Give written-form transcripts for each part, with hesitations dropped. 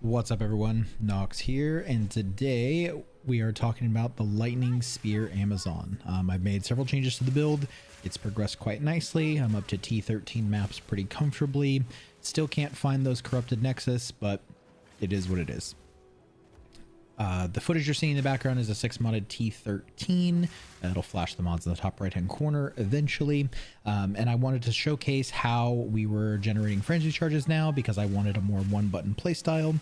What's up everyone, Nox here, and today we are talking about the Lightning Spear Amazon. I've made several changes to the build. It's progressed quite nicely. I'm up to T13 maps pretty comfortably. Still can't find those corrupted Nexus, but it is what it is. The footage you're seeing in the background is a 6 modded T13. It'll flash the mods in the top right hand corner eventually. And I wanted to showcase how we were generating frenzy charges now because I wanted a more one button playstyle.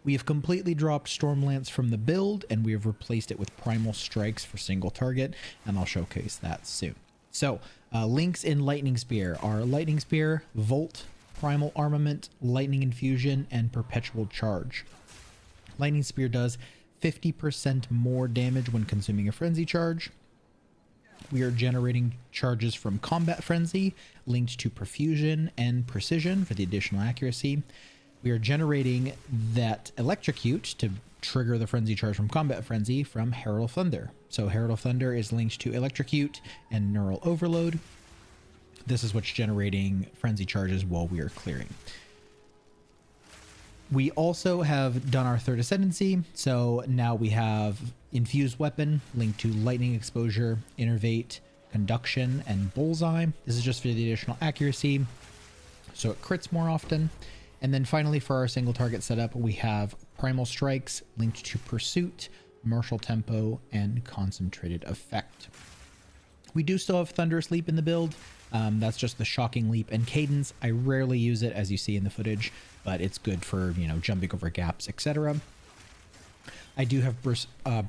We have completely dropped Stormlance from the build and we have replaced it with Primal Strikes for single target, and I'll showcase that soon. So links in Lightning Spear are Lightning Spear, Volt, Primal Armament, Lightning Infusion, and Perpetual Charge. Lightning Spear does 50% more damage when consuming a frenzy charge. We are generating charges from Combat Frenzy linked to Perfusion and Precision for the additional accuracy. We are generating that Electrocute to trigger the frenzy charge from Combat Frenzy from Herald of Thunder. So Herald of Thunder is linked to Electrocute and Neural Overload. This is what's generating frenzy charges while we are clearing. We also have done our third ascendancy, so now we have Infused Weapon linked to Lightning Exposure, Innervate, Conduction, and Bullseye. This is just for the additional accuracy, so it crits more often. And then finally for our single target setup, we have Primal Strikes linked to Pursuit, Martial Tempo, and Concentrated Effect. We do still have Thunderous Leap in the build. That's just the Shocking Leap and Cadence. I rarely use it, as you see in the footage, but it's good for, you know, jumping over gaps, etc. I do have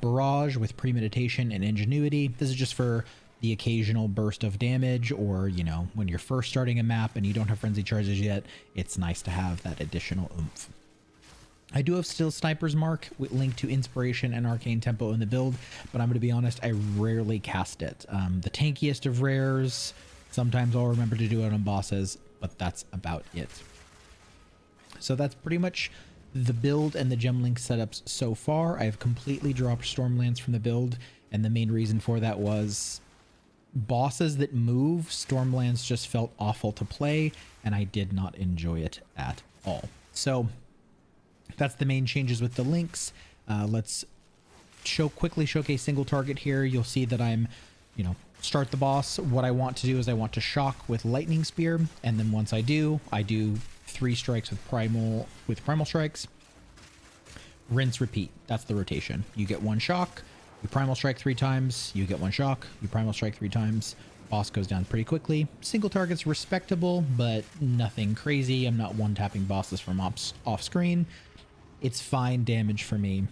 Barrage with Premeditation and Ingenuity. This is just for the occasional burst of damage, or, you know, when you're first starting a map and you don't have frenzy charges yet, it's nice to have that additional oomph. I do have still Sniper's Mark linked to Inspiration and Arcane Tempo in the build, but I'm going to be honest, I rarely cast it. The tankiest of rares, sometimes I'll remember to do it on bosses, but that's about it. So that's pretty much the build and the gem link setups so far. I've completely dropped Stormlance from the build, and the main reason for that was bosses that move, Stormlance just felt awful to play, and I did not enjoy it at all. So that's the main changes with the links. Let's quickly showcase single target here. You'll see that I'm, you know, start the boss. What I want to do is I want to shock with Lightning Spear, and then once I do 3 strikes with Primal Strikes. Rinse, repeat. That's the rotation. You get 1 shock, you Primal Strike 3 times, you get 1 shock, you Primal Strike 3 times. Boss goes down pretty quickly. Single target's respectable, but nothing crazy. I'm not one-tapping bosses from off screen. It's fine damage for me,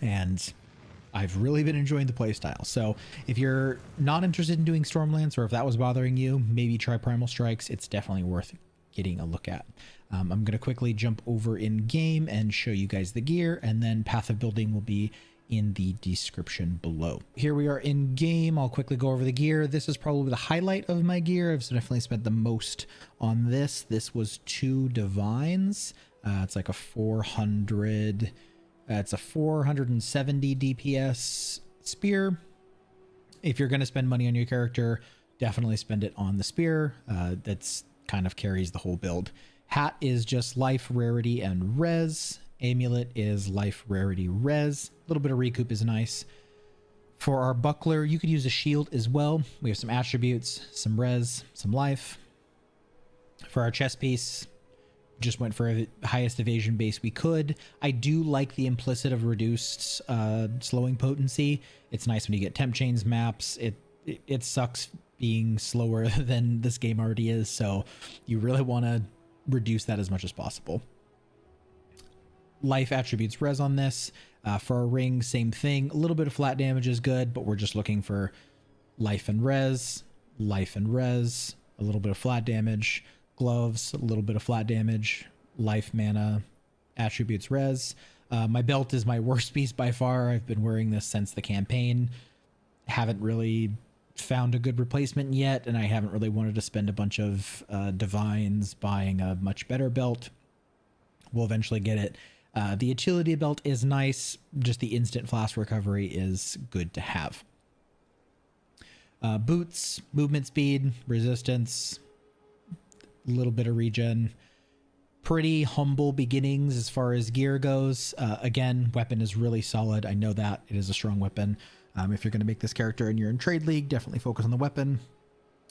and I've really been enjoying the playstyle. So if you're not interested in doing Stormlance, or if that was bothering you, maybe try Primal Strikes. It's definitely worth getting a look at. I'm going to quickly jump over in game and show you guys the gear, and then path of building will be in the description below. Here we are in game. I'll quickly go over the gear. This is probably the highlight of my gear. I've definitely spent the most on this. This was 2 Divines. It's like a 400, it's a 470 DPS spear. If you're going to spend money on your character, definitely spend it on the spear. That's kind of carries the whole build. Hat is just life, rarity, and res. Amulet is life, rarity, res. A little bit of recoup is nice. For our buckler, you could use a shield as well. We have some attributes, some res, some life. For our chest piece, just went for the highest evasion base we could. I do like the implicit of reduced slowing potency. It's nice when you get temp chains maps. It sucks being slower than this game already is, so you really want to reduce that as much as possible. Life attributes res on this. For our ring, same thing. A little bit of flat damage is good, but we're just looking for life and res, a little bit of flat damage. Gloves, a little bit of flat damage, life, mana, attributes, res. My belt is my worst piece by far. I've been wearing this since the campaign. Haven't really found a good replacement yet, and I haven't really wanted to spend a bunch of divines buying a much better belt. We'll eventually get it. The utility belt is nice. Just the instant flash recovery is good to have. Boots, movement speed, resistance, a little bit of regen. pretty humble beginnings as far as gear goes. Again, weapon is really solid. I know that it is a strong weapon. If you're going to make this character and you're in Trade League, definitely focus on the weapon.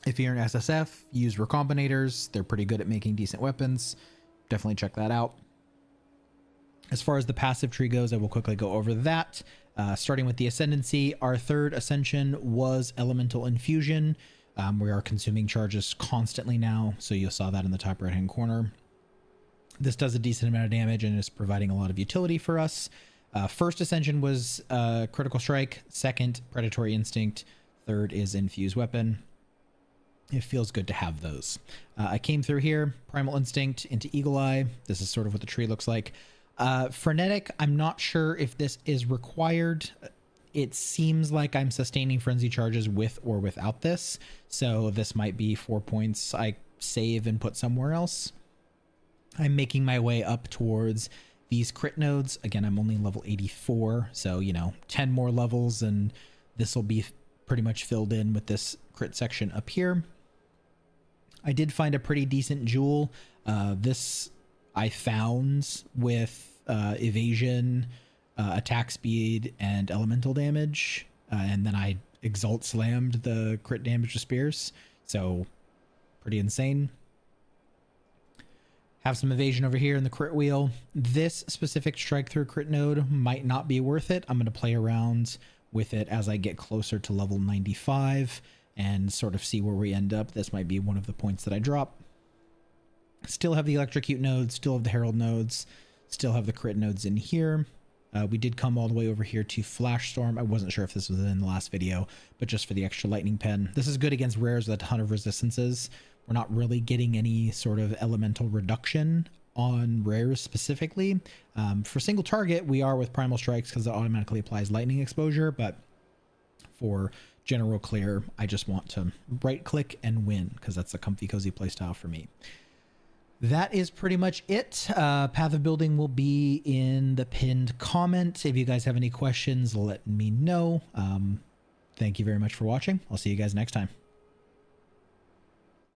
If you're in SSF, use Recombinators. They're pretty good at making decent weapons. Definitely check that out. As far as the passive tree goes, I will quickly go over that. Starting with the Ascendancy, our third Ascension was Elemental Infusion. We are consuming charges constantly now, so you saw that in the top right-hand corner. This does a decent amount of damage and is providing a lot of utility for us. First Ascension was Critical Strike. Second, Predatory Instinct. Third is Infused Weapon. It feels good to have those. I came through here, Primal Instinct into Eagle Eye. This is sort of what the tree looks like. Frenetic, I'm not sure if this is required. It seems like I'm sustaining frenzy charges with or without this, so this might be 4 points I save and put somewhere else. I'm making my way up towards these crit nodes. Again, I'm only level 84, so 10 more levels and this will be pretty much filled in with this crit section up here. I did find a pretty decent jewel. This I found with evasion, attack speed, and elemental damage, and then I exalt slammed the crit damage to spears, so pretty insane. Have some evasion over here in the crit wheel. This specific strike through crit node might not be worth it. I'm going to play around with it as I get closer to level 95 and sort of see where we end up. This might be one of the points that I drop. Still have the electrocute nodes, still have the herald nodes, still have the crit nodes in here. We did come all the way over here to Flash Storm. I wasn't sure if this was in the last video, but just for the extra lightning pen. This is good against rares with a ton of resistances. We're not really getting any sort of elemental reduction on rares specifically. For single target, we are with Primal Strikes because it automatically applies lightning exposure, but for general clear, I just want to right click and win because that's a comfy cozy playstyle for me. That is pretty much it. Path of Building will be in the pinned comment. If you guys have any questions, let me know. Thank you very much for watching. I'll see you guys next time.